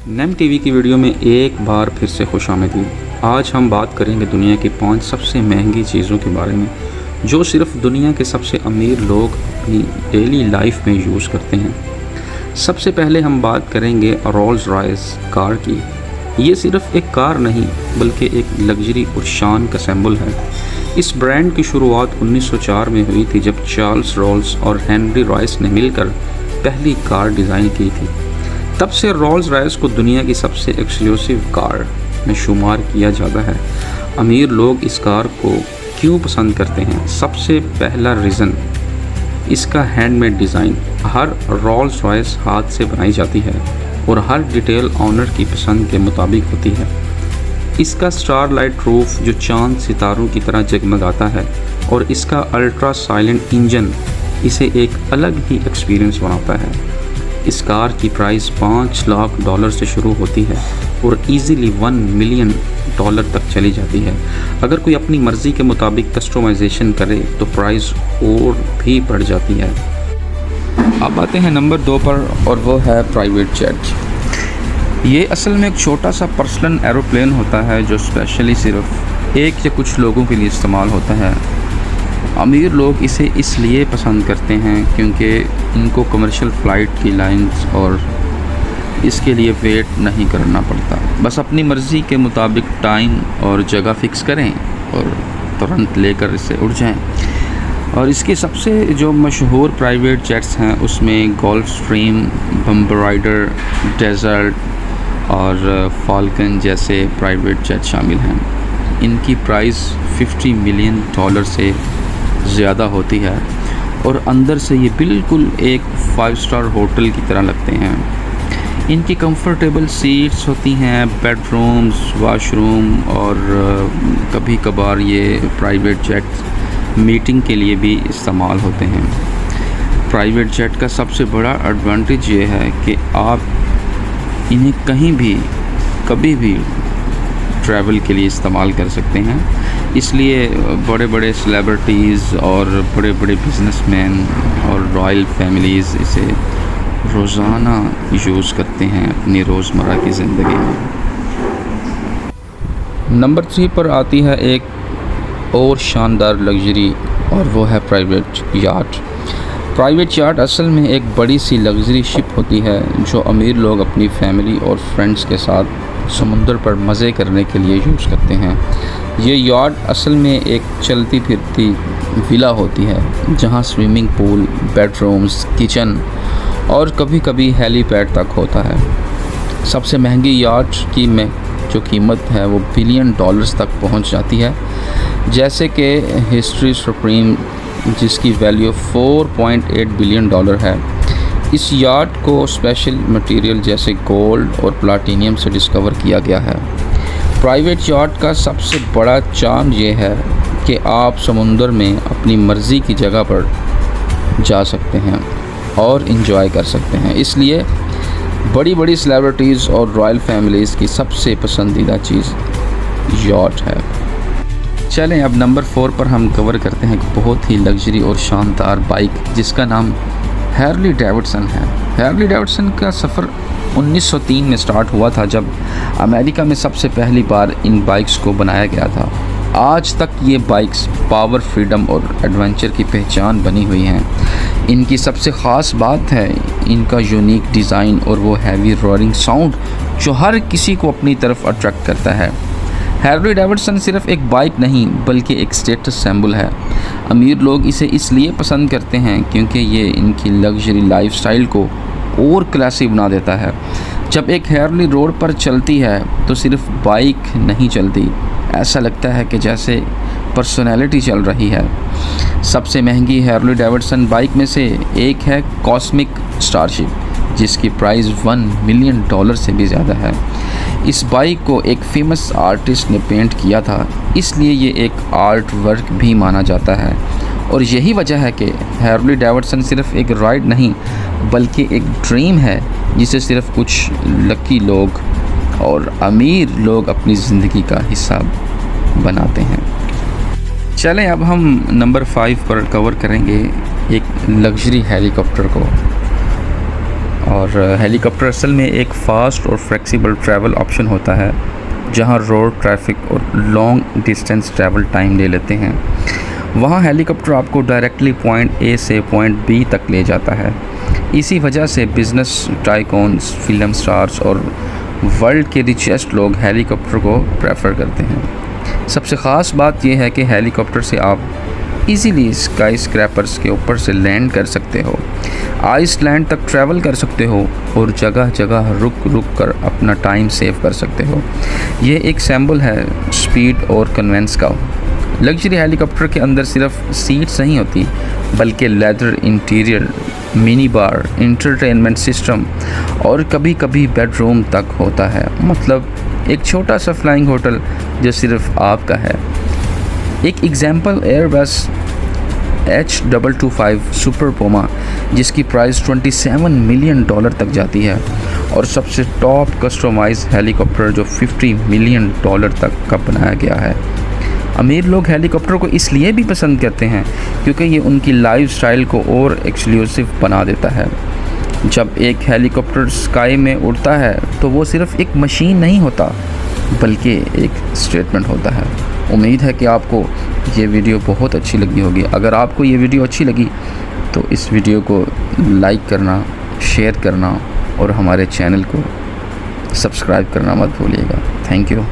Name TV की video में एक बार फिर से खुशामदीद। आज हम बात करेंगे दुनिया की 5 सबसे महंगी चीज़ों के बारे में जो सिर्फ दुनिया के सबसे अमीर लोग अपनी डेली लाइफ में यूज़ करते हैं। सबसे पहले हम बात करेंगे रोल्स रॉयस कार की। ये सिर्फ एक कार नहीं बल्कि एक लग्जरी और शान का सिंबल है। इस ब्रांड की शुरुआत 1904 में हुई थी जब चार्ल्स रोल्स और हेनरी रॉयस ने मिलकर पहली कार डिज़ाइन की थी। तब से रोल्स रॉयस को दुनिया की सबसे एक्सक्लूसिव कार में शुमार किया जाता है। अमीर लोग इस कार को क्यों पसंद करते हैं? सबसे पहला रीज़न इसका हैंडमेड डिज़ाइन। हर रोल्स रॉयस हाथ से बनाई जाती है और हर डिटेल ऑनर की पसंद के मुताबिक होती है। इसका स्टारलाइट रूफ जो चांद सितारों की तरह जगमगाता है और इसका अल्ट्रा साइलेंट इंजन इसे एक अलग ही एक्सपीरियंस बनाता है। इस कार की प्राइस $5 लाख से शुरू होती है और इजीली $1 मिलियन तक चली जाती है। अगर कोई अपनी मर्ज़ी के मुताबिक कस्टमाइजेशन करे तो प्राइस और भी बढ़ जाती है। अब आते हैं नंबर 2 पर और वो है प्राइवेट जेट। ये असल में एक छोटा सा पर्सनल एरोप्लेन होता है जो स्पेशली सिर्फ एक या कुछ लोगों के लिए इस्तेमाल होता है। अमीर लोग इसे इसलिए पसंद करते हैं क्योंकि इनको कमर्शियल फ़्लाइट की लाइंस और इसके लिए वेट नहीं करना पड़ता। बस अपनी मर्ज़ी के मुताबिक टाइम और जगह फ़िक्स करें और तुरंत लेकर इससे उड़ जाएं। और इसके सबसे जो मशहूर प्राइवेट जेट्स हैं उसमें गल्फ स्ट्रीम, बम्बर राइडर, डेजर्ट और फाल्कन जैसे प्राइवेट जेट शामिल हैं। इनकी प्राइस $50 मिलियन से ज़्यादा होती है और अंदर से ये बिल्कुल एक 5 स्टार होटल की तरह लगते हैं। इनकी कंफर्टेबल सीट्स होती हैं, बेडरूम्स, वॉशरूम और कभी कभार ये प्राइवेट जेट मीटिंग के लिए भी इस्तेमाल होते हैं। प्राइवेट जेट का सबसे बड़ा एडवांटेज ये है कि आप इन्हें कहीं भी कभी भी ट्रैवल के लिए इस्तेमाल कर सकते हैं। इसलिए बड़े बड़े सेलिब्रिटीज़ और बड़े बड़े बिजनेसमैन और रॉयल फैमिलीज़ इसे रोज़ाना यूज़ करते हैं अपनी रोज़मर्रा की ज़िंदगी में। नंबर 3 पर आती है एक और शानदार लग्जरी और वो है प्राइवेट याट। प्राइवेट याट असल में एक बड़ी सी लग्जरी शिप होती है जो अमीर लोग अपनी फैमिली और फ्रेंड्स के साथ समुंदर पर मज़े करने के लिए यूज़ करते हैं। ये याट असल में एक चलती फिरती विला होती है जहां स्विमिंग पूल, बेडरूम्स, किचन और कभी कभी हेलीपैड तक होता है। सबसे महंगी याट की जो कीमत है वो $1 बिलियन तक पहुंच जाती है, जैसे कि हिस्ट्री सुप्रीम जिसकी वैल्यू $4.8 बिलियन है। इस याट को स्पेशल मटेरियल जैसे गोल्ड और प्लाटिनियम से डिस्कवर किया गया है। प्राइवेट याट का सबसे बड़ा चार्म ये है कि आप समुंदर में अपनी मर्ज़ी की जगह पर जा सकते हैं और इंजॉय कर सकते हैं। इसलिए बड़ी बड़ी सेलिब्रिटीज़ और रॉयल फैमिलीज़ की सबसे पसंदीदा चीज़ याट है। चलें अब नंबर 4 पर हम कवर करते हैं एक बहुत ही लग्जरी और शानदार बाइक जिसका नाम हार्ले डेविडसन है। हार्ले डेविडसन का सफ़र 1903 में स्टार्ट हुआ था जब अमेरिका में सबसे पहली बार इन बाइक्स को बनाया गया था। आज तक ये बाइक्स पावर, फ्रीडम और एडवेंचर की पहचान बनी हुई हैं। इनकी सबसे ख़ास बात है इनका यूनिक डिज़ाइन और वो हैवी रोअरिंग साउंड जो हर किसी को अपनी तरफ अट्रैक्ट करता है। हार्ले डेविडसन सिर्फ एक बाइक नहीं बल्कि एक स्टेटस सिंबल है। अमीर लोग इसे इसलिए पसंद करते हैं क्योंकि ये इनकी लग्जरी लाइफस्टाइल को और क्लासी बना देता है। जब एक हार्ले रोड पर चलती है तो सिर्फ बाइक नहीं चलती, ऐसा लगता है कि जैसे पर्सनैलिटी चल रही है। सबसे महंगी हार्ले डेविडसन बाइक में से एक है कॉस्मिक स्टारशिप जिसकी प्राइस $1 मिलियन से भी ज़्यादा है। इस बाइक को एक फेमस आर्टिस्ट ने पेंट किया था, इसलिए ये एक आर्ट वर्क भी माना जाता है। और यही वजह है कि हार्ले डेविडसन सिर्फ एक राइड नहीं बल्कि एक ड्रीम है जिसे सिर्फ कुछ लकी लोग और अमीर लोग अपनी ज़िंदगी का हिस्सा बनाते हैं। चलें अब हम नंबर 5 पर कवर करेंगे एक लग्जरी हेलीकॉप्टर को और हेलीकॉप्टर असल में एक फ़ास्ट और फ्लेक्सिबल ट्रैवल ऑप्शन होता है, जहां रोड ट्रैफिक और लॉन्ग डिस्टेंस ट्रैवल टाइम ले लेते हैं। वहां हेलीकॉप्टर आपको डायरेक्टली पॉइंट ए से पॉइंट बी तक ले जाता है। इसी वजह से बिज़नेस टाइकून्स, फिल्म स्टार्स और वर्ल्ड के रिचेस्ट लोग हेलीकॉप्टर को प्रेफर करते हैं। सबसे ख़ास बात यह है कि हेलीकॉप्टर से आप इजीली स्काई स्क्रैपर्स के ऊपर से लैंड कर सकते हो, आइसलैंड तक ट्रैवल कर सकते हो और जगह जगह रुक रुक कर अपना टाइम सेव कर सकते हो। ये एक सिंबल है स्पीड और कन्वेंस का। लग्जरी हेलीकॉप्टर के अंदर सिर्फ सीट्स नहीं होती, बल्कि leather interior, mini bar, entertainment system और कभी कभी बेडरूम तक होता है। मतलब एक छोटा सा फ्लाइंग होटल जो सिर्फ आपका है। एक एग्जांपल एयरबस H225 सुपर पुमा, जिसकी प्राइस $27 मिलियन तक जाती है, और सबसे टॉप कस्टमाइज हेलीकॉप्टर जो $50 मिलियन तक का बनाया गया है। अमीर लोग हेलीकॉप्टर को इसलिए भी पसंद करते हैं क्योंकि ये उनकी लाइफस्टाइल को और एक्सक्लूसिव बना देता है। जब एक हेलीकॉप्टर स्काई में उड़ता है तो वो सिर्फ एक मशीन नहीं होता, बल्कि एक स्टेटमेंट होता है। उम्मीद है कि आपको ये वीडियो बहुत अच्छी लगी होगी। अगर आपको ये वीडियो अच्छी लगी तो इस वीडियो को लाइक करना, शेयर करना और हमारे चैनल को सब्सक्राइब करना मत भूलिएगा। Thank you.